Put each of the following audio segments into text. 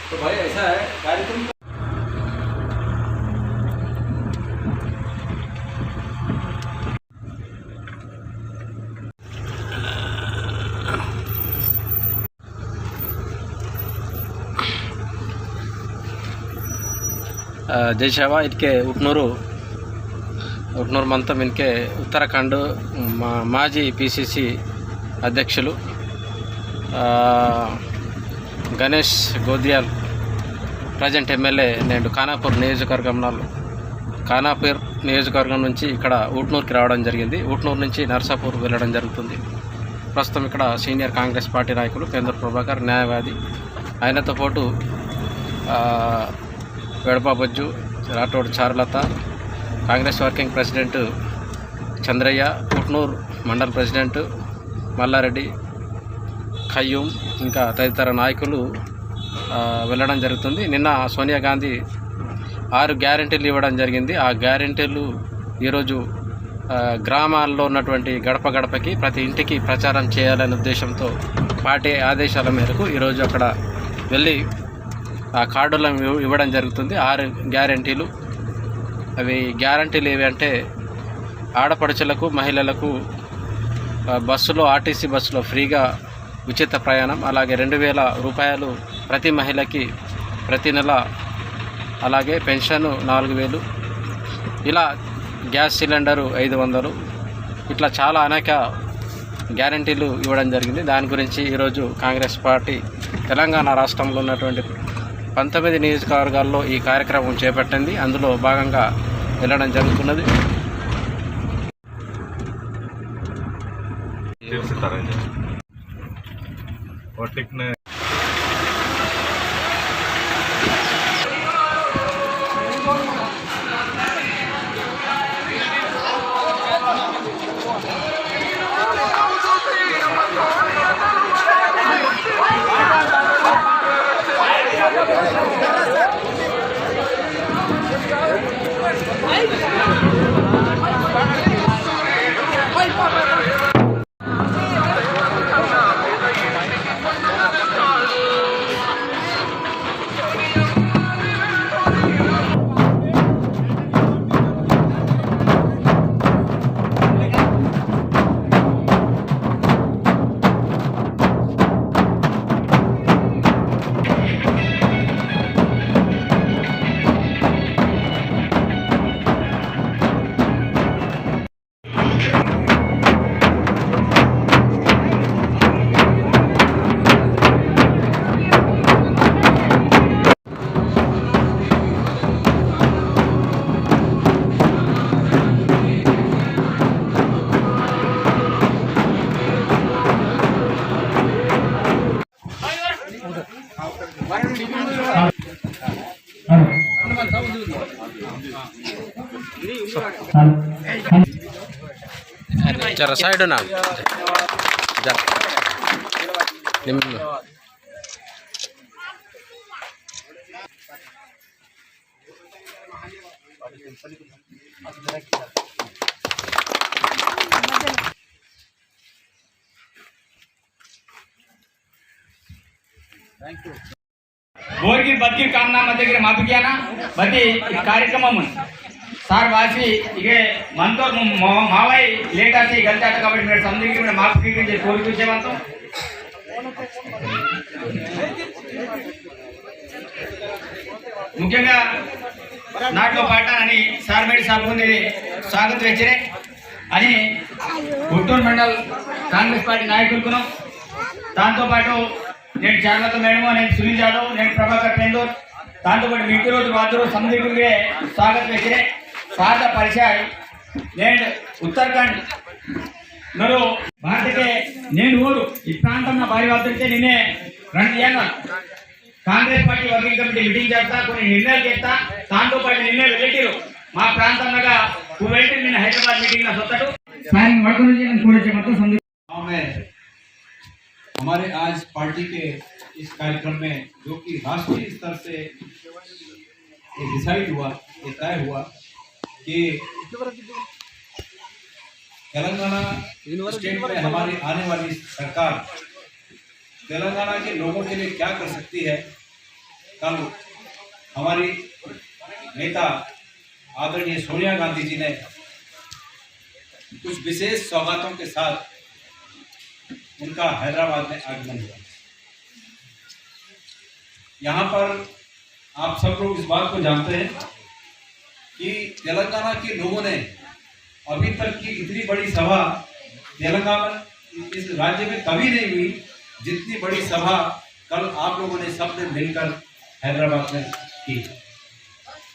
तो भाई ऐसा है कार्यक्रम जय सेवा इनके उटनूरू मंतम इनके उत्तराखंड माजी पीसीसी अध्यक्षुलु गणेश गोदियाल ప్రజెంట్ ఎమ్మెల్యే నేను ఖానాపూర్ నియోజకవర్గం నుంచి ఇక్కడ ఊట్నూరుకి రావడం జరిగింది. ఊట్నూరు నుంచి నర్సాపూర్ వెళ్ళడం జరుగుతుంది. ప్రస్తుతం ఇక్కడ సీనియర్ కాంగ్రెస్ పార్టీ నాయకులు కేంద్ర ప్రభాకర్, న్యాయవాది, ఆయనతో పాటు వెడపాబజ్జు, Rathod Charulatha, Congress working president Chandraiah, Utnoor mandal president Mallareddy, Khayyum, ఇంకా తదితర నాయకులు వెళ్ళడం జరుగుతుంది. నిన్న సోనియా గాంధీ 6 గ్యారెంటీలు ఇవ్వడం జరిగింది. ఆ గ్యారెంటీలు ఈరోజు గ్రామాల్లో ఉన్నటువంటి గడప గడపకి ప్రతి ఇంటికి ప్రచారం చేయాలనే ఉద్దేశంతో పార్టీ ఆదేశాల మేరకు ఈరోజు అక్కడ వెళ్ళి ఆ కార్డులను ఇవ్వడం జరుగుతుంది. 6 గ్యారెంటీలు. అవి గ్యారెంటీలు ఏవి అంటే ఆడపడుచులకు, మహిళలకు బస్సులో, ఆర్టీసీ బస్సులో ఫ్రీగా ఉచిత ప్రయాణం, అలాగే 2000 రూపాయలు ప్రతి మహిళకి ప్రతి నెల, అలాగే పెన్షన్ 4000, ఇలా గ్యాస్ సిలిండరు 500, ఇట్లా చాలా అనేక గ్యారెంటీలు ఇవ్వడం జరిగింది. దాని గురించి ఈరోజు కాంగ్రెస్ పార్టీ తెలంగాణ రాష్ట్రంలో ఉన్నటువంటి 19 నియోజకవర్గాల్లో ఈ కార్యక్రమం చేపట్టింది. అందులో భాగంగా వెళ్ళడం జరుగుతున్నది. जरा साइड ना ಬೋರ್ಗಿ ಬದುಕಿ ಕಾಮನ ಮಧ್ಯೆ ಮಾತುಕಿಯಾನ ಬದಿ ಕಾರ್ಯಕ್ರಮ సార్ వాసి ఇక మనతో మావై లేట్ వచ్చి గంట కాబట్టి మీరు సందరికి కూడా మాకు చేసి కోరుకుంచేమంతం ముఖ్యంగా నాట్లో పాటానని సార్మేడి సాబ్ ఉంది స్వాగతం వెచ్చరే అని గుంటూరు మండల్ కాంగ్రెస్ పార్టీ నాయకులకు దాంతోపాటు నేను చార్లతో మేడము, నేను సునీల్ యాదవ్, నేను ప్రభాకర్ పెందూర్, దాంతోపాటు మిగతా రోజు వారు సందరికి స్వాగతం వెచ్చరే साथ परिचय నేను ఉత్తరాఖండ్ మరో భారతకే నేను ఓడు ఈ ప్రాంతంలో భారీ వార్తలకే నిన్నే రణ్యాన Congress party working committee meeting చేస్తా కొన్ని నిర్ణయాలు చేస్తా దాంతో పాటు నిన్నే వెళ్ళిరు మా ప్రాంతంలో కువైట్ నిన్న హైదరాబాద్ మీటింగ్ లో సొత్తడు సాయం వడకు నుంచి నేను కోరేచే మొత్తం సందు हमारे आज पार्टी के इस कार्यक्रम में जो कि राष्ट्रीय स्तर से ये डिसाइड हुआ, ये तय हुआ कि तेलंगाना स्टेट में हमारी आने वाली सरकार तेलंगाना के लोगों के लिए क्या कर सकती है। कल हमारी नेता आदरणीय सोनिया गांधी जी ने कुछ विशेष सौगातों के साथ उनका हैदराबाद में आगमन हुआ। यहाँ पर आप सब लोग इस बात को जानते हैं कि तेलंगाना के लोगों ने अभी तक की इतनी बड़ी सभा तेलंगाना इस राज्य में कभी नहीं हुई जितनी बड़ी सभा कल आप लोगों ने सबने मिलकर हैदराबाद में की।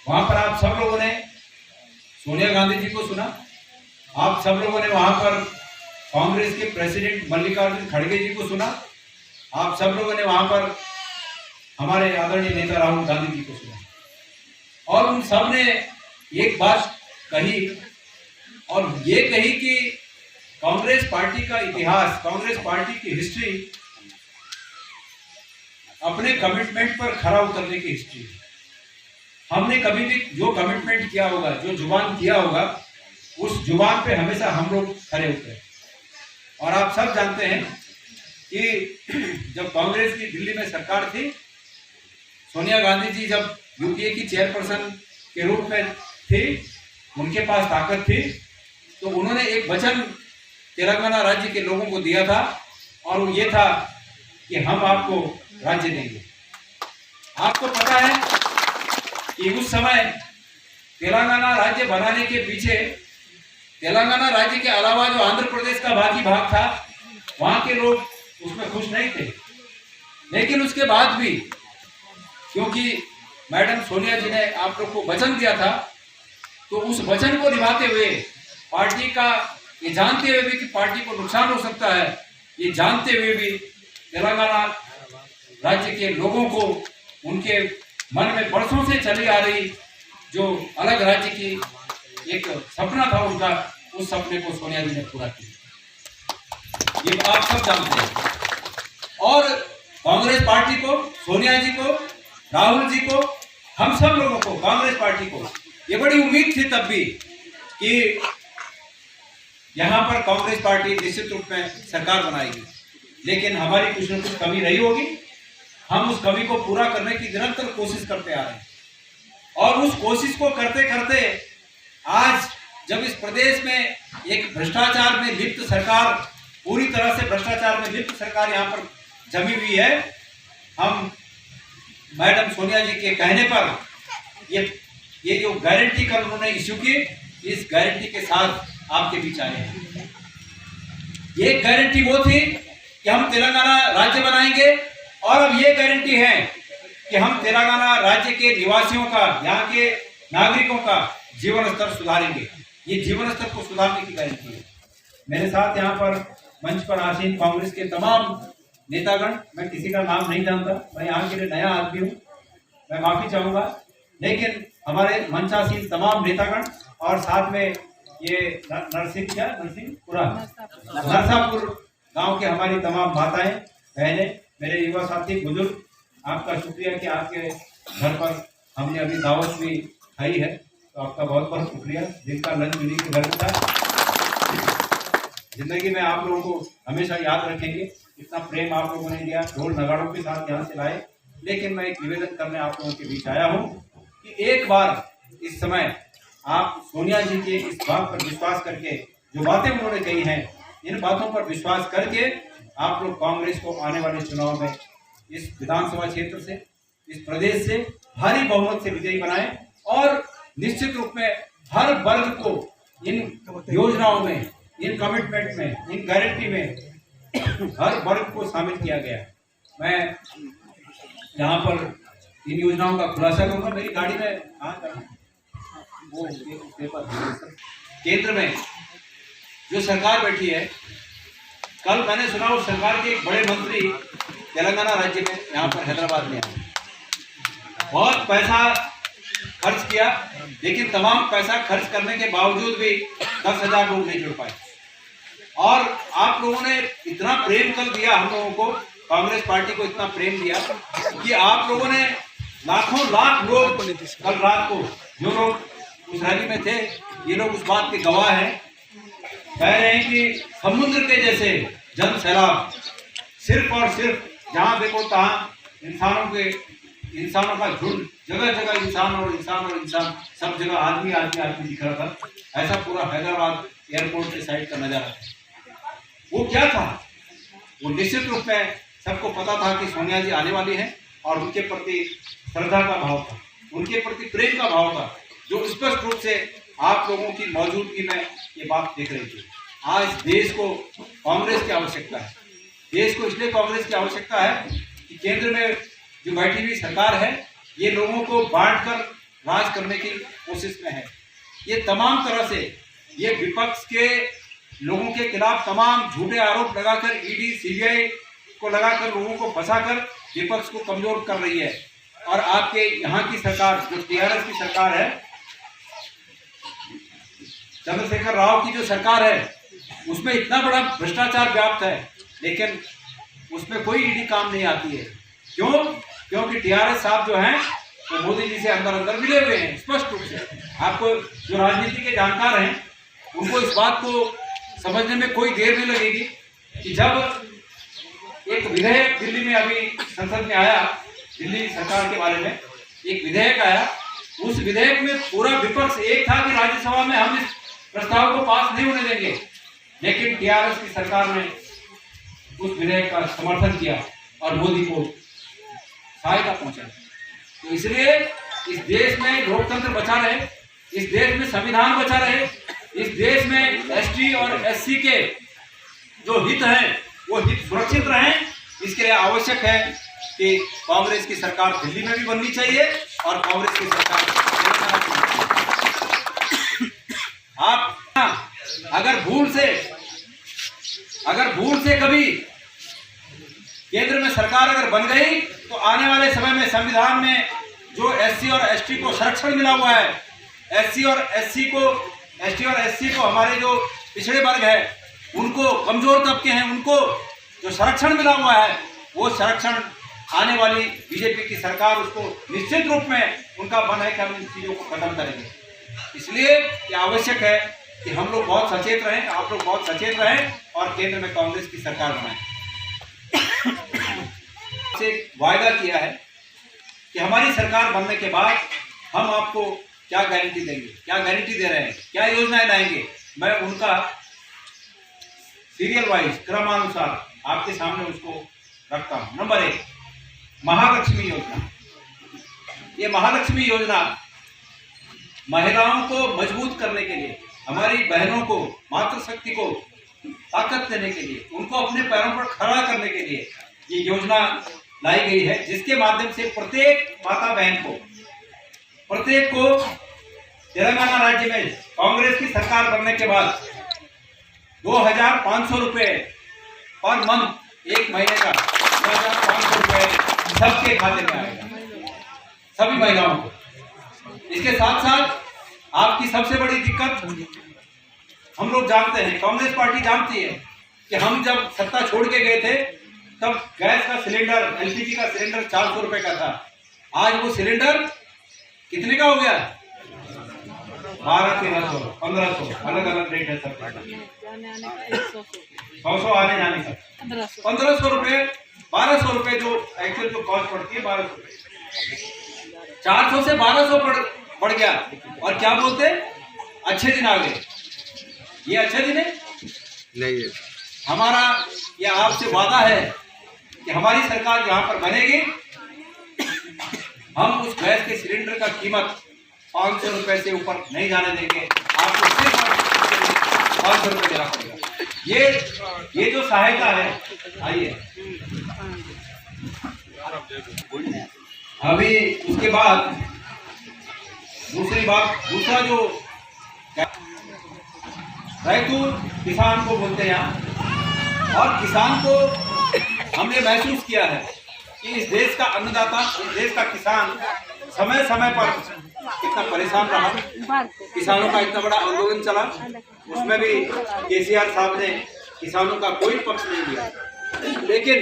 वहां पर आप सब लोगों ने सोनिया गांधी जी को सुना, आप सब लोगों ने वहां पर कांग्रेस के प्रेसिडेंट मल्लिकार्जुन खड़गे जी को सुना, आप सब लोगों ने वहां पर हमारे आदरणीय नेता राहुल गांधी जी को सुना और उन सब ने एक बात कही और ये कही कि कांग्रेस पार्टी का इतिहास, कांग्रेस पार्टी की हिस्ट्री अपने कमिटमेंट पर खरा उतरने की हिस्ट्री है। हमने कभी भी जो कमिटमेंट किया होगा, जो जुबान किया होगा, उस जुबान पे हमेशा हम लोग खरे उतरे। और आप सब जानते हैं कि जब कांग्रेस की दिल्ली में सरकार थी, सोनिया गांधी जी जब यूपीए की चेयरपर्सन के रूप में थी, उनके पास ताकत थी, तो उन्होंने एक वचन तेलंगाना राज्य के लोगों को दिया था और वो ये था कि हम आपको राज्य देंगे। आपको पता है कि उस समय तेलंगाना राज्य बनाने के पीछे तेलंगाना राज्य के अलावा जो आंध्र प्रदेश का बाकी भाग था, वहां के लोग उसमें खुश नहीं थे। लेकिन उसके बाद भी क्योंकि मैडम सोनिया जी ने आप लोग को वचन दिया था, तो उस वचन को निभाते हुए पार्टी का, ये जानते हुए भी कि पार्टी को नुकसान हो सकता है, ये जानते हुए भी तेलंगाना राज्य के लोगों को उनके मन में बरसों से चली आ रही जो अलग राज्य की एक सपना था उनका, उस सपने को सोनिया जी ने पूरा किया, ये आप सब जानते हैं। और कांग्रेस पार्टी को, सोनिया जी को, राहुल जी को, हम सब लोगों को, कांग्रेस पार्टी को ये बड़ी उम्मीद थी तब भी कि यहाँ पर कांग्रेस पार्टी निश्चित रूप में सरकार बनाएगी। लेकिन हमारी कुछ न कुछ कमी रही होगी, हम उस कमी को पूरा करने की निरंतर कोशिश करते आ रहे हैं। और उस कोशिश को करते करते आज जब इस प्रदेश में एक भ्रष्टाचार में लिप्त सरकार, पूरी तरह से भ्रष्टाचार में लिप्त सरकार यहाँ पर जमी हुई है, हम मैडम सोनिया जी के कहने पर ये जो गारंटी कल उन्होंने इश्यू की, इस गारंटी के साथ आपके बीच आए हैं। ये गारंटी वो थी कि हम तेलंगाना राज्य बनाएंगे और अब ये गारंटी है कि हम तेलंगाना राज्य के निवासियों का, यहाँ के नागरिकों का जीवन स्तर सुधारेंगे। ये जीवन स्तर को सुधारने की गारंटी है। मेरे साथ यहाँ पर मंच पर आसीन कांग्रेस के तमाम नेतागण, मैं किसी का नाम नहीं जानता, मैं यहाँ के लिए नया आदमी हूँ, मैं माफी चाहूंगा, लेकिन हमारे मंचासीन तमाम नेतागण और साथ में ये नरसापुर गांव के हमारी तमाम माताएं, बहनें, मेरे युवा साथी, बुजुर्ग, आपका शुक्रिया कि आपके घर पर हमने अभी दावत भी खाई है, तो आपका बहुत बहुत शुक्रिया। जिनका लंच मिली के घर था, जिंदगी में आप लोगों को हमेशा याद रखेंगे, इतना प्रेम आप लोगों ने दिया, ढोल नगाड़ों के साथ यहाँ से लाए। लेकिन मैं एक निवेदन करने आप लोगों के बीच आया हूँ कि एक बार इस समय आप सोनिया जी के इस बात पर विश्वास करके, जो बातें उन्होंने कही हैं, इन बातों पर विश्वास करके आप लोग कांग्रेस को आने वाले चुनाव में इस विधानसभा क्षेत्र से, इस प्रदेश से भारी बहुमत से विजयी बनाएं और निश्चित रूप में हर वर्ग को इन योजनाओं में, इन कमिटमेंट में, इन गारंटी में हर वर्ग को शामिल किया गया है। मैं यहाँ पर इन योजनाओं का खुलासा करूंगा। मेरी गाड़ी में वो पेपर केंद्र में जो सरकार बैठी है, कल मैंने सुना उस सरकार के एक बड़े मंत्री तेलंगाना राज्य में यहाँ पर हैदराबाद में आए, बहुत पैसा खर्च किया, लेकिन तमाम पैसा खर्च करने के बावजूद भी 10,000 लोग नहीं जुड़ पाए। और आप लोगों ने इतना प्रेम कल दिया हम लोगों को, कांग्रेस पार्टी को इतना प्रेम दिया कि आप लोगों ने लाखों लाख लोग कल रात को, जो लोग उस रैली में थे, ये लोग उस बात के गवाह हैं कह रहे हैं कि समुद्र के जैसे जन सैलाब, सिर्फ और सिर्फ जहाँ देखो तहाँ इंसानों का झुंड, जगह जगह इंसान और इंसान और इंसान, सब जगह आदमी आदमी आदमी दिख रहा था। ऐसा पूरा हैदराबाद एयरपोर्ट के साइड का नजारा था। वो क्या था? वो निश्चित रूप में सबको पता था कि सोनिया जी आने वाली हैं और उनके प्रति श्रद्धा का भाव था, उनके प्रति प्रेम का भाव था, जो स्पष्ट रूप से आप लोगों की मौजूदगी में ये बात दिख रही थी। आज देश को कांग्रेस की आवश्यकता है। देश को इसलिए कांग्रेस की आवश्यकता है कि केंद्र में जो बैठी हुई सरकार है, ये लोगों को बांटकर राज करने की कोशिश में है। ये तमाम तरह से ये विपक्ष के लोगों के खिलाफ तमाम झूठे आरोप लगाकर, ईडी सीबीआई को लगाकर, लोगों को फंसाकर विपक्ष को कमजोर कर रही है। और आपके यहाँ की सरकार, जो टीआरएस की सरकार है, चंद्रशेखर राव की जो सरकार है, उसमें इतना बड़ा भ्रष्टाचार व्याप्त है, लेकिन उसमें कोई ईडी काम नहीं आती है। क्यों? क्योंकि टीआरएस साहब जो हैं वो मोदी जी से अंदर अंदर मिले हुए हैं। स्पष्ट रूप से आपको जो राजनीति के जानकार हैं उनको इस बात को समझने में कोई देर नहीं लगेगी कि जब एक विधेयक दिल्ली में अभी संसद में आया, दिल्ली सरकार के बारे में एक विधेयक आया, उस विधेयक में पूरा विपक्ष एक था कि राज्यसभा में हम इस प्रस्ताव को पास नहीं होने देंगे, लेकिन टीआरएस की सरकार ने उस विधेयक का समर्थन किया और मोदी को सहायता पहुंचाई। तो इसलिए इस देश में लोकतंत्र बचा रहे, इस देश में संविधान बचा रहे, इस देश में एसटी और एससी के जो हित हैं वो हित सुरक्षित रहें, इसके लिए आवश्यक है कि कांग्रेस की सरकार दिल्ली में भी बननी चाहिए और कांग्रेस की सरकार आप अगर भूल से कभी केंद्र में सरकार अगर बन गई तो आने वाले समय में संविधान में जो एससी और एसटी को संरक्षण मिला हुआ है, एसटी और एससी को हमारे जो पिछड़े वर्ग है, उनको, कमजोर तबके हैं, उनको जो संरक्षण मिला हुआ है, वो संरक्षण आने वाली बीजेपी की सरकार उसको निश्चित रूप में उनका मन है कि हम इन चीज़ों को खत्म करेंगे। इसलिए ये आवश्यक है कि हम लोग बहुत सचेत रहें, आप लोग बहुत सचेत रहें और केंद्र में कांग्रेस की सरकार बनाएं। से वायदा किया है कि हमारी सरकार बनने के बाद हम आपको क्या गारंटी देंगे, क्या गारंटी दे रहे हैं, क्या योजनाएं लाएंगे, मैं उनका सीरियल वाइज क्रमानुसार आपके सामने उसको रखता हूं। नंबर 1, महालक्ष्मी योजना। ये महालक्ष्मी योजना महिलाओं को मजबूत करने के लिए, हमारी बहनों को, मातृशक्ति को ताकत देने के लिए, उनको अपने पैरों पर खड़ा करने के लिए ये योजना लाई गई है, जिसके माध्यम से प्रत्येक माता बहन को, प्रत्येक को तेलंगाना राज्य में कांग्रेस की सरकार बनने के बाद 2,500 रुपये पर मंथ, एक महीने का 2,500 रुपये सबके खाते में आएगा, सभी महिलाओं को। इसके साथ साथ आपकी सबसे बड़ी दिक्कत हम लोग जानते हैं, कांग्रेस पार्टी जानती है कि हम जब सत्ता छोड़ के गए थे तब गैस का सिलेंडर, एलपीजी का सिलेंडर 400 रुपए का था। आज वो सिलेंडर कितने का हो गया? 1200-1300, 1500, अलग अलग रेट है सब। 100 आने जाने का 1500 रुपए, 1200 रुपए जो एक्चुअल जो कॉस्ट पड़ती है 1200 रुपए, 400 से 1200 बढ़ गया। और क्या बोलते, अच्छे दिन आ गए। ये अच्छे दिन है नहीं है। हमारा ये आपसे वादा है कि हमारी सरकार यहाँ पर बनेगी, हम उस गैस के सिलेंडर का कीमत 500 रुपए से ऊपर नहीं जाने देंगे। आपको सिर्फ 500 रुपए देना पड़ेगा। ये जो सहायता है, आइए अभी उसके बाद दूसरा जो रैतू किसान को बोलते हैं यहाँ, और किसान को हमने महसूस किया है कि इस देश का अन्नदाता, इस देश का किसान समय समय पर कितना परेशान रहा। किसानों का इतना बड़ा आंदोलन चला, उसमें भी केसीआर साहब ने किसानों का कोई पक्ष नहीं लिया, लेकिन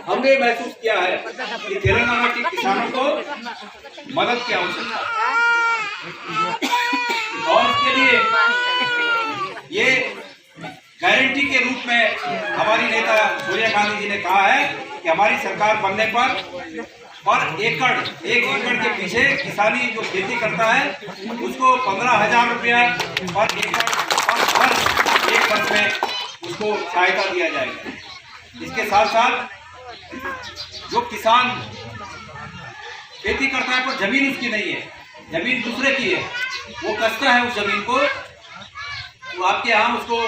हमने महसूस किया है कि तेलंगाना के किसानों को मदद की आवश्यकता है। और इसके लिए गारंटी के रूप में हमारी नेता सोनिया गांधी जी ने कहा है कि हमारी सरकार बनने पर एक एकड़ के पीछे किसानी जो खेती करता है उसको 15,000 रुपया पर एकड़ पर हर एक वर्ष में उसको सहायता दिया जाएगा। इसके साथ साथ जो किसान खेती करता है पर जमीन उसकी नहीं है, जमीन दूसरे की है, वो कसता है उस जमीन को, तो आपके यहाँ उसको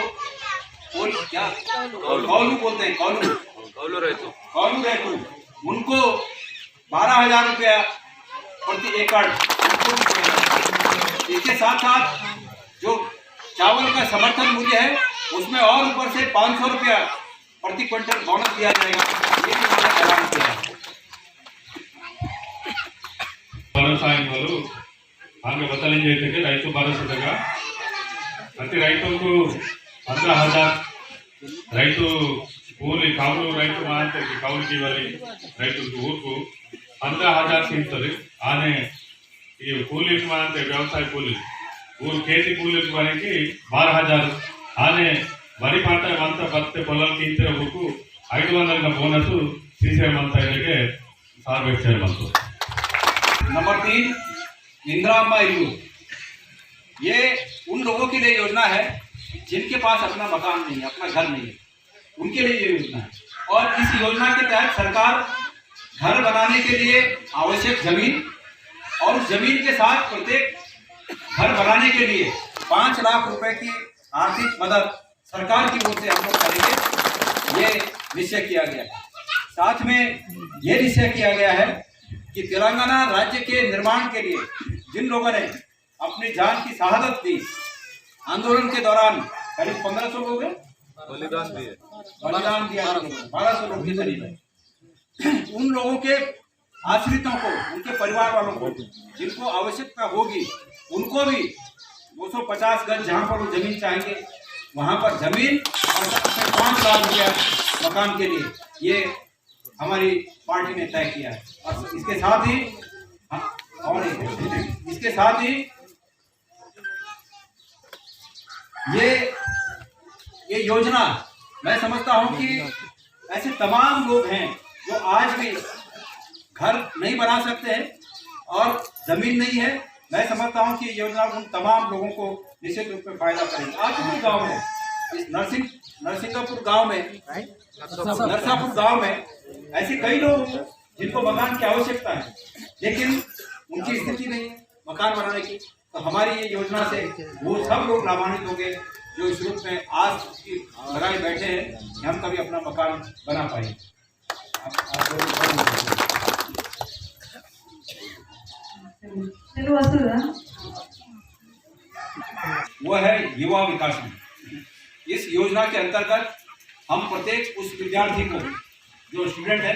क्या कौलू बोलते हैं, कौलू रहतु, उनको 12,000 रुपया प्रति एकड़। इसके साथ साथ जो चावल का समर्थन मूल्य है उसमें और ऊपर से 500 रुपया प्रति क्विंटल बोनस दिया जाएगा। ये भी मैंने ऐलान किया है। వ్యవసాయం వాళ్ళు ఆమె బతలం చేయటకి రైతు భరోసాగా ప్రతి రైతుకు 15,000 రైతు కూలి కౌలు రైతు మాత్రకి కౌలుకి ఇవ్వాలి, రైతుకు ఊరుకు 15,000 ಸಿಗ್ತದೆ। ಆನೆ ಈ ಕೂಲಿ ಮಾತ್ರ వ్యవసాయ కూలి ఊరు కేతి కూలికి వారికి 12,000 ఆనే వరి పంట అంతా బತ್ತೆ పొలాలకి ఇచ్చే ఊరుకు 500 బోనస్ సీసీఎం అంతా ఇలాగే హార్వెస్ట్ చేయమంటారు। नंबर 3, इंदिरा इल्लू, ये उन लोगों के लिए योजना है जिनके पास अपना मकान नहीं है, अपना घर नहीं है, उनके लिए ये योजना है। और इस योजना के तहत सरकार घर बनाने के लिए आवश्यक जमीन और उस जमीन के साथ प्रत्येक घर बनाने के लिए 5 लाख रुपए की आर्थिक मदद सरकार की ओर से हम लोग करेंगे, ये निश्चय किया गया है। साथ में ये निश्चय किया गया है कि तेलंगाना राज्य के निर्माण के लिए जिन लोगों ने अपनी जान की शहादत दी, आंदोलन के दौरान करीब 1500 लोग बलिदान दिया, 1200 लोग के करीब है, उन लोगों के आश्रितों को, उनके परिवार वालों को जिनको आवश्यकता होगी उनको भी 250 गज जहाँ पर वो जमीन चाहेंगे वहाँ पर जमीन और 5 लाख रुपया मकान के लिए ये हमारी पार्टी ने तय किया है। और इसके साथ ही ये योजना मैं समझता हूं कि ऐसे तमाम लोग हैं जो आज भी घर नहीं बना सकते हैं और जमीन नहीं है। मैं समझता हूं कि ये योजना उन तमाम लोगों को निश्चित रूप में फायदा करेगी। आज भी गाँव में इस नरसिंहपुर गांव में ऐसे कई लोग जिनको मकान की आवश्यकता है लेकिन उनकी स्थिति नहीं है मकान बनाने की, तो हमारी ये योजना से वो सब लोग लाभान्वित होंगे जो इस रूप में आज की लगाए बैठे हैं कि हम कभी अपना मकान बना पाए। वो है युवा विकास में। इस योजना के अंतर्गत हम प्रत्येक उस विद्यार्थी को जो स्टूडेंट है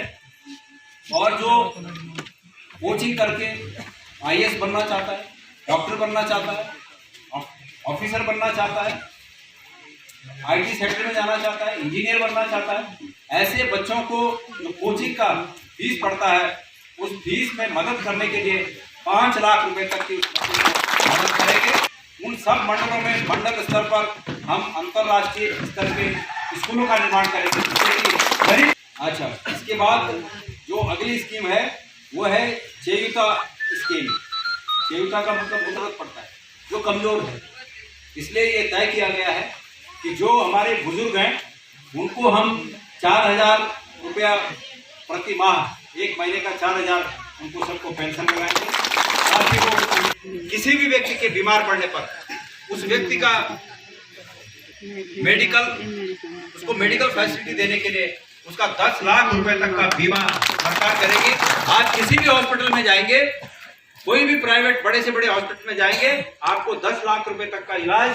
और जो कोचिंग करके आईएएस बनना चाहता है, डॉक्टर बनना चाहता है, ऑफिसर बनना चाहता है, आईटी सेक्टर में जाना चाहता है, इंजीनियर बनना चाहता है, ऐसे बच्चों को जो कोचिंग का फीस पड़ता है उस फीस में मदद करने के लिए 5 लाख रुपए तक की मदद करेंगे। उन सब मंडलों में मंडल स्तर पर हम अंतर्राष्ट्रीय स्तर के स्कूलों का निर्माण करेंगे जिससे कि गरीब। अच्छा, इसके बाद जो अगली स्कीम है वो है चेयुता स्कीम। चेयुता का मतलब जरूरत पड़ता है जो कमजोर है, इसलिए ये तय किया गया है कि जो हमारे बुजुर्ग हैं उनको हम 4,000 रुपया प्रति माह, एक महीने का 4,000 उनको सबको पेंशन लगाएंगे। ताकि वो किसी भी व्यक्ति के बीमार पड़ने पर उस व्यक्ति का मेडिकल फैसिलिटी देने के लिए उसका 10 लाख रुपए तक का बीमा सरकार करेगी। आज किसी भी हॉस्पिटल में जाएंगे, कोई भी प्राइवेट बड़े से बड़े हॉस्पिटल में जाएंगे, आपको 10 लाख रुपए तक का इलाज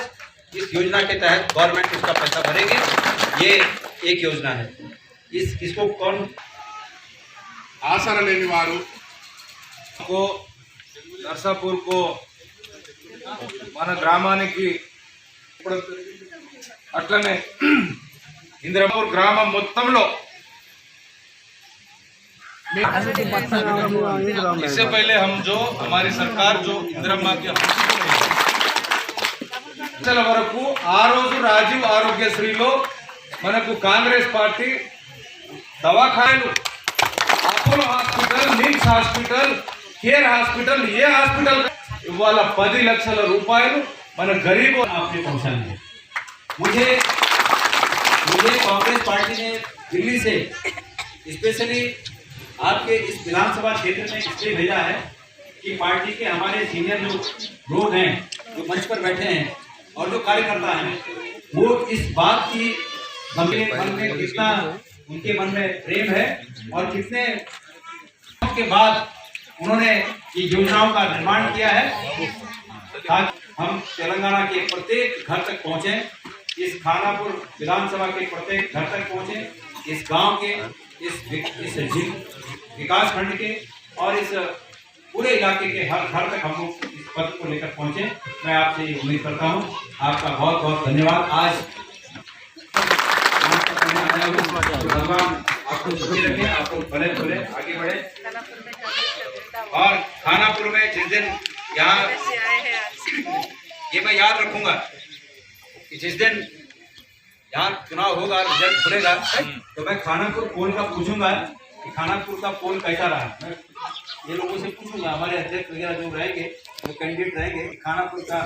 इस योजना के तहत गवर्नमेंट उसका पैसा भरेंगे। ये एक योजना है। इसको कौन ఆసర లేని వారు को నర్సాపూర్ को మన గ్రామానికి అట్లనే ఇందిరాపూర్ గ్రామం మొత్తంలో इससे पहले हम जो हमारी सरकार जो इंदिरा माँ की వరకు ఆ రోజు రాజీవ్ ఆరోగ్యశ్రీలో మనకు కాంగ్రెస్ పార్టీ దవాఖానలు Apollo hospital, NIMS hospital, care hospital, ఏ హాస్పిటల్ ఇవాళ 10 లక్షల రూపాయలు మన గరీబ్ आपने पहुंचा दिया। मुझे कांग्रेस पार्टी ने दिल्ली से स्पेशली आपके इस विधानसभा क्षेत्र में इसलिए भेजा है कि पार्टी के हमारे सीनियर जो लोग हैं, जो मंच पर बैठे हैं और जो कार्यकर्ता हैं, वो इस बात की गंभीर मन में कितना उनके मन में प्रेम है और कितने के बाद उन्होंने ये योजनाओं का निर्माण किया है ताकि हम तेलंगाना के प्रत्येक घर तक पहुंचे, इस खानापुर विधानसभा के प्रत्येक घर तक पहुंचे, इस गांव के, इस विकास खंड के और इस पूरे इलाके के हर घर तक हम लोग इस पद को लेकर पहुंचे। मैं आपसे ये उम्मीद करता हूं। आपका बहुत बहुत धन्यवाद। आज भगवान आपको सुखी रखे, आपको भले भले आगे बढ़े। और खानापुर में जिस दिन यहाँ ये मैं याद रखूंगा कि जिस दिन यहाँ चुनाव होगा, रिजल्ट खुलेगा, तो मैं खानापुर पोल का पूछूंगा कि खानापुर का पोल कैसा रहा। मैं ये लोगों से पूछूंगा, हमारे अध्यक्ष वगैरह जो रहेंगे, जो कैंडिडेट रहेंगे, कि खानापुर का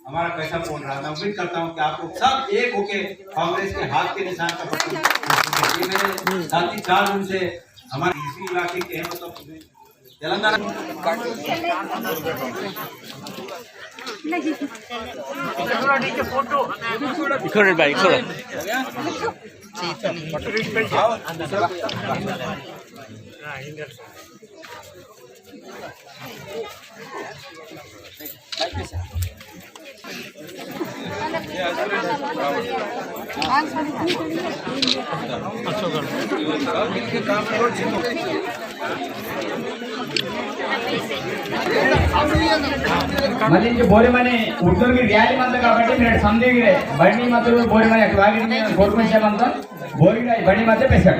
हमारा कैसा पोल रहा। मैं उम्मीद करता हूँ कि आप लोग सब एक होके कांग्रेस के हाथ के निशान का बटन। ये मेरे साथी 4 दिन से हमारे इसी इलाके के हैं, मतलब तेलंगाना मल्ली बोरे मने उठ्लोर की रैली मंद काबट्टी मेरे समझे गिरे बड़ी मतलब बोरे मने अखबारी में गवर्नमेंट से मंद बोरी का बड़ी मत पैसा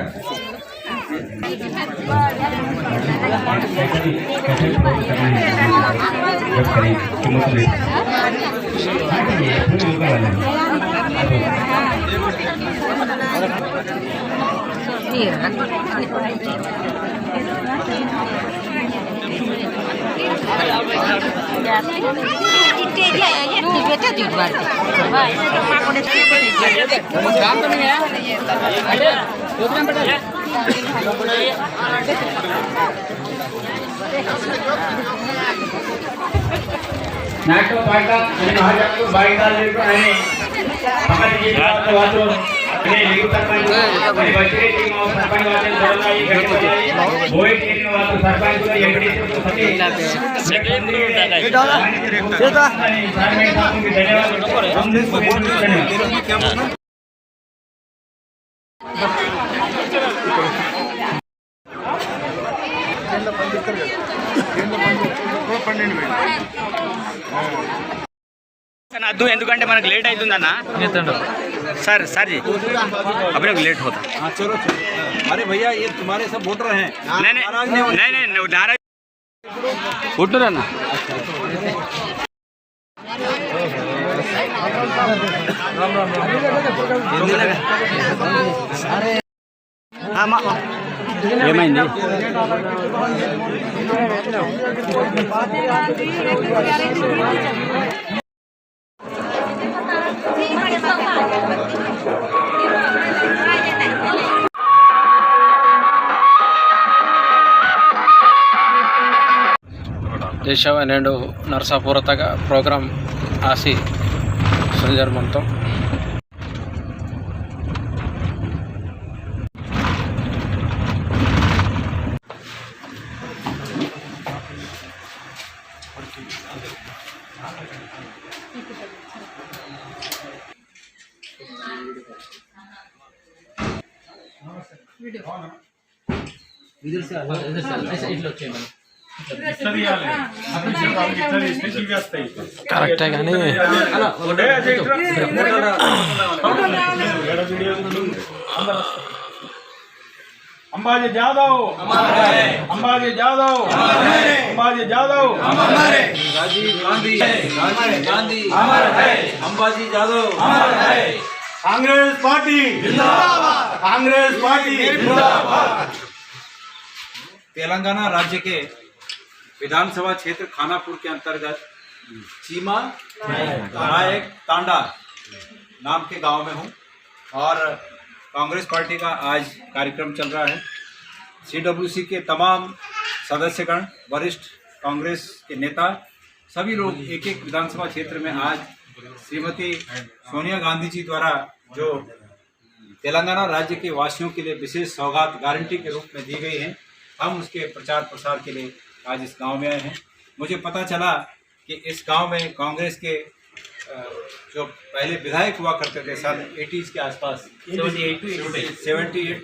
नाटो पाटा నేను హాజరు బాయిదాలు లేకొని हमारे ये बात वातो ने लिखित सरपंच और बच्चे टीम और सरपंच वाले दौड़ाई घटनाई बोई टीम वाले सरपंच को एमडी को सभी ये डाला ये था सारे साथों के धन्यवाद हम धन्यवाद అద్దు ఎందుకంటే మనకు లేట్ అవుతుందన్న सर सर जी अपने को लेट होता। चलो अरे भैया ये तुम्हारे सब वोटर हैं। नहीं नाराज वोटर है ना। ఏమైంది ದೇಶವ నేడు నరసాపురతగా ప్రోగ్రాం ఆసి సందర్భంతో కరెక్టే కానీ अंबाजी जादव अंबाजी जादव अंबाजी जादव राजीव गांधी अमर है, अंबाजी जादव अमर है, कांग्रेस पार्टी जिंदाबाद, कांग्रेस पार्टी जिंदाबाद। तेलंगाना राज्य के विधानसभा क्षेत्र खानापुर के अंतर्गत चीमा नायक तांडा नाम के गांव में हूं और कांग्रेस पार्टी का आज कार्यक्रम चल रहा है। सीडब्ल्यूसी के तमाम सदस्यगण, वरिष्ठ कांग्रेस के नेता, सभी लोग एक एक विधानसभा क्षेत्र में आज श्रीमती सोनिया गांधी जी द्वारा जो तेलंगाना राज्य के वासियों के लिए विशेष सौगात गारंटी के रूप में दी गई है, हम उसके प्रचार प्रसार के लिए आज इस गांव में आए हैं। मुझे पता चला कि इस गांव में कांग्रेस के जो पहले विधायक हुआ करते थे सन 80s के आसपास 78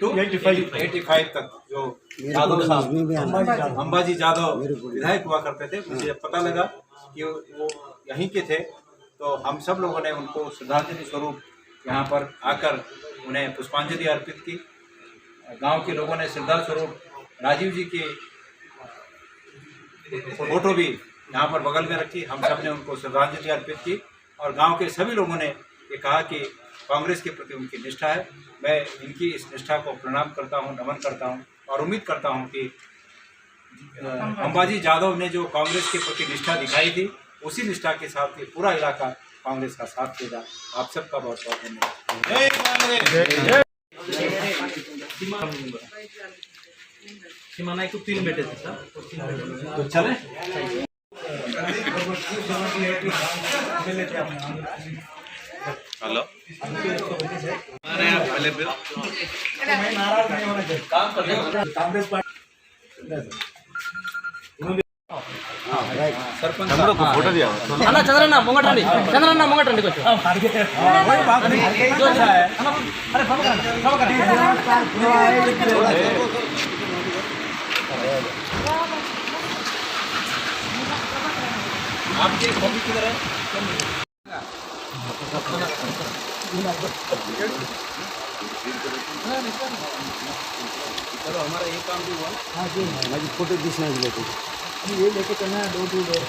टू 85 तक, जो यादव साहब अंबाजी जादव विधायक हुआ करते थे, मुझे जब पता लगा कि वो यहीं के थे तो हम सब लोगों ने उनको श्रद्धांजलि स्वरूप यहाँ पर आकर उन्हें पुष्पांजलि अर्पित की। गांव के लोगों ने श्रद्धा स्वरूप राजीव जी की फोटो भी यहाँ पर बगल में रखी, हम सब ने उनको श्रद्धांजलि अर्पित की और गांव के सभी लोगों ने ये कहा कि कांग्रेस के प्रति उनकी निष्ठा है। मैं इनकी इस निष्ठा को प्रणाम करता हूँ, नमन करता हूँ और उम्मीद करता हूँ कि अंबाजी जादव ने जो कांग्रेस के प्रति निष्ठा दिखाई थी, उसी निष्ठा के साथ ये पूरा इलाका कांग्रेस का साथ देगा। आप सबका बहुत बहुत धन्यवाद। सीमा नायक को 3 बेटे थे सर, तो चले hello Congress party sarpanch photo दिया అన్న చంద్రన్న ముంగటండి చంద్రన్న ముంగటండి కొంచెం आपके कॉपी किधर है? चलो हमारा ये काम भी हुआ। हाँ जी, हमारी फोटो दिखना है ये लेके चलना है डोर टू डोर।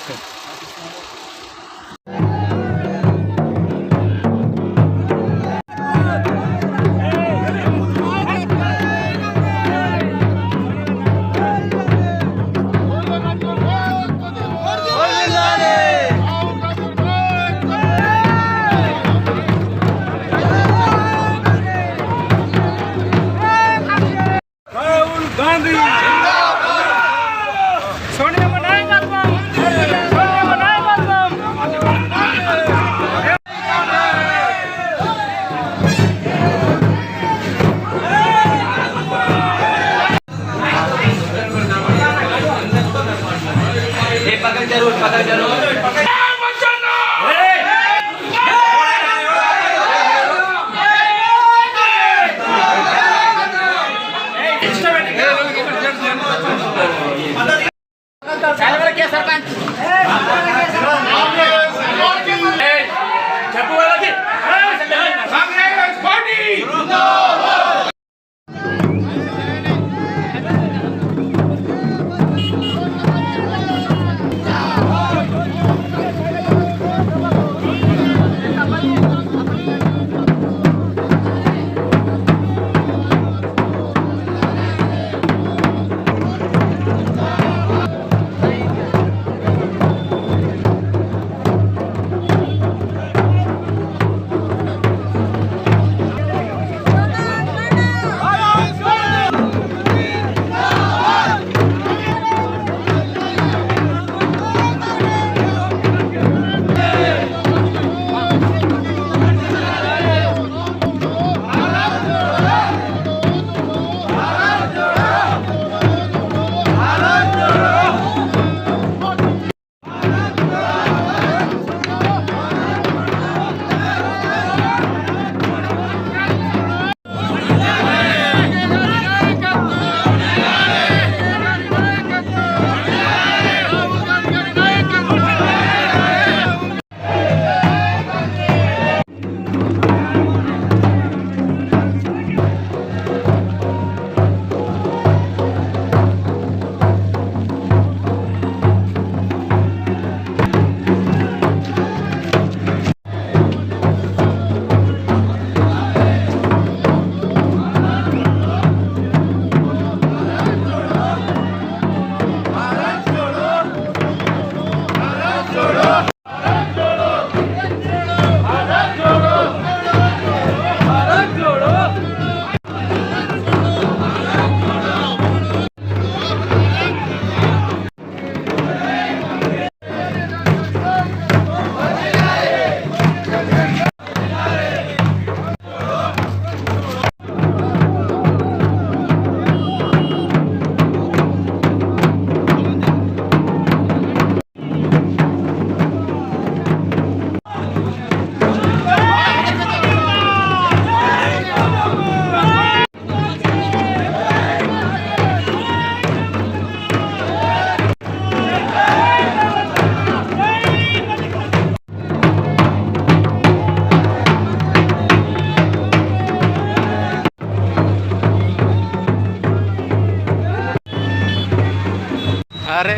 अरे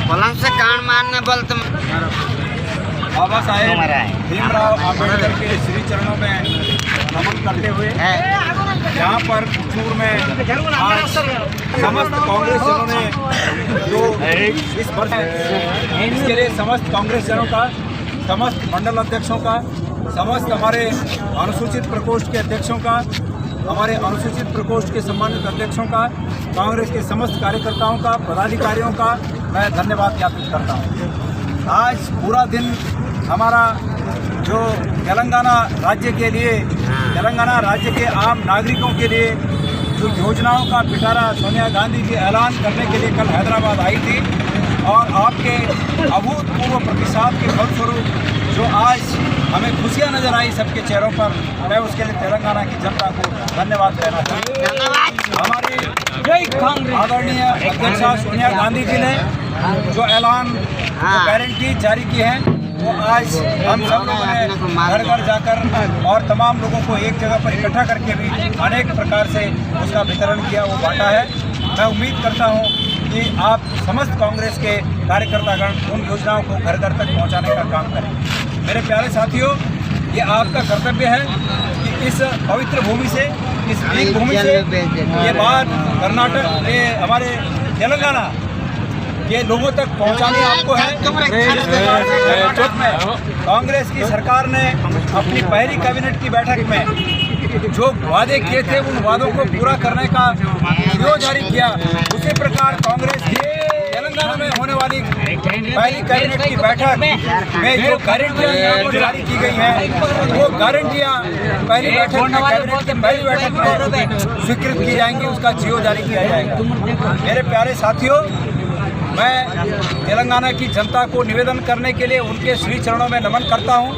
कलम से कान मारने बोलते बाबा साहेब भीमराव आम्बेडकर के श्री चरणों में नमन करते हुए यहाँ पर कुचूर में आज समस्त कांग्रेसजनों ने जो इस वर्ष इसके लिए समस्त कांग्रेसजनों का, समस्त मंडल अध्यक्षों का, समस्त हमारे अनुसूचित प्रकोष्ठ के अध्यक्षों का, हमारे अनुसूचित प्रकोष्ठ के सम्मानित अध्यक्षों का, कांग्रेस के समस्त कार्यकर्ताओं का, पदाधिकारियों का मैं धन्यवाद ज्ञापित करता हूँ। आज पूरा दिन हमारा जो तेलंगाना राज्य के लिए, तेलंगाना राज्य के आम नागरिकों के लिए जो योजनाओं का पिटारा सोनिया गांधी जी ऐलान करने के लिए कल हैदराबाद आई थी और आपके अभूतपूर्व प्रतिसाद के फलस्वरूप जो आज हमें खुशियाँ नजर आई सबके चेहरों पर, मैं उसके लिए तेलंगाना की जनता को धन्यवाद देना चाहूँगा। हमारी आदरणीय अध्यक्षा सोनिया गांधी जी ने जो ऐलान, जो गारंटी जारी की है, वो आज हम सब लोगों ने घर घर जाकर और तमाम लोगों को एक जगह पर इकट्ठा करके भी अनेक प्रकार से उसका वितरण किया, वो बांटा है। मैं उम्मीद करता हूँ कि आप समस्त कांग्रेस के कार्यकर्तागण उन योजनाओं को घर घर तक पहुँचाने का काम करें। मेरे प्यारे साथियों, ये आपका कर्तव्य है कि इस पवित्र भूमि से, इस वीर भूमि से ये बात कर्नाटक, ये हमारे तेलंगाना के लोगों तक पहुंचानी आपको है। कांग्रेस की सरकार ने अपनी पहली कैबिनेट की बैठक में जो वादे किए थे, उन वादों को पूरा करने का वीडियो जारी किया। उसी प्रकार कांग्रेस की तेलंगाना में होने वाली पहली कैबिनेट की बैठक में जो गारंटियां जारी की गई हैं, वो गारंटियां पहली बैठक में, कैबिनेट की पहली बैठक में स्वीकृत की जाएंगी, उसका जियो जारी किया जाएगा। मेरे प्यारे साथियों, मैं तेलंगाना की जनता को निवेदन करने के लिए उनके श्री चरणों में नमन करता हूं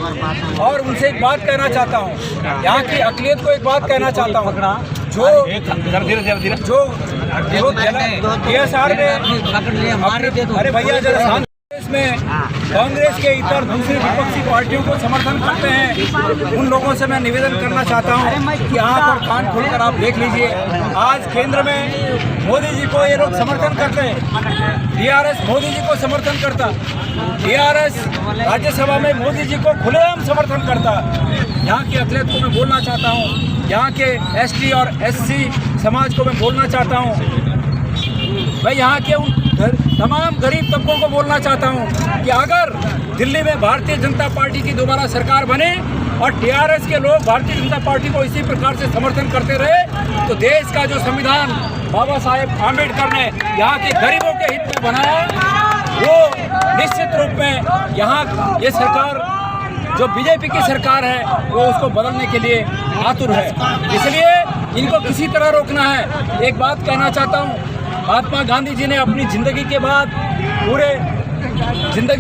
और उनसे एक बात कहना चाहता हूं, यहाँ की अक़लियत को एक बात कहना चाहता हूं। जो TSR में, अरे भैया जरा में कांग्रेस के इतर दूसरी विपक्षी पार्टियों को समर्थन करते हैं, उन लोगों से मैं निवेदन करना चाहता हूं कि यहाँ पर कान खोलकर आप देख लीजिए। आज केंद्र में मोदी जी को ये लोग समर्थन करते हैं, TRS मोदी जी को समर्थन करता, TRS राज्यसभा में मोदी जी को खुलेआम समर्थन करता। यहाँ की अक़लियत को मैं बोलना चाहता हूँ, यहाँ के ST और SC समाज को मैं बोलना चाहता हूँ, मैं यहाँ के उन तमाम गरीब तबकों को बोलना चाहता हूँ कि अगर दिल्ली में भारतीय जनता पार्टी की दोबारा सरकार बने और TRS के लोग भारतीय जनता पार्टी को इसी प्रकार से समर्थन करते रहे, तो देश का जो संविधान बाबा साहेब आम्बेडकर ने यहाँ के गरीबों के हित में बनाया, वो निश्चित रूप में यहाँ ये सरकार जो बीजेपी की सरकार है, वो उसको बदलने के लिए आतुर है। इसलिए इनको किसी तरह रोकना है। एक बात कहना चाहता हूँ, महात्मा गांधी जी ने अपनी ज़िंदगी के बाद पूरे ज़िंदगी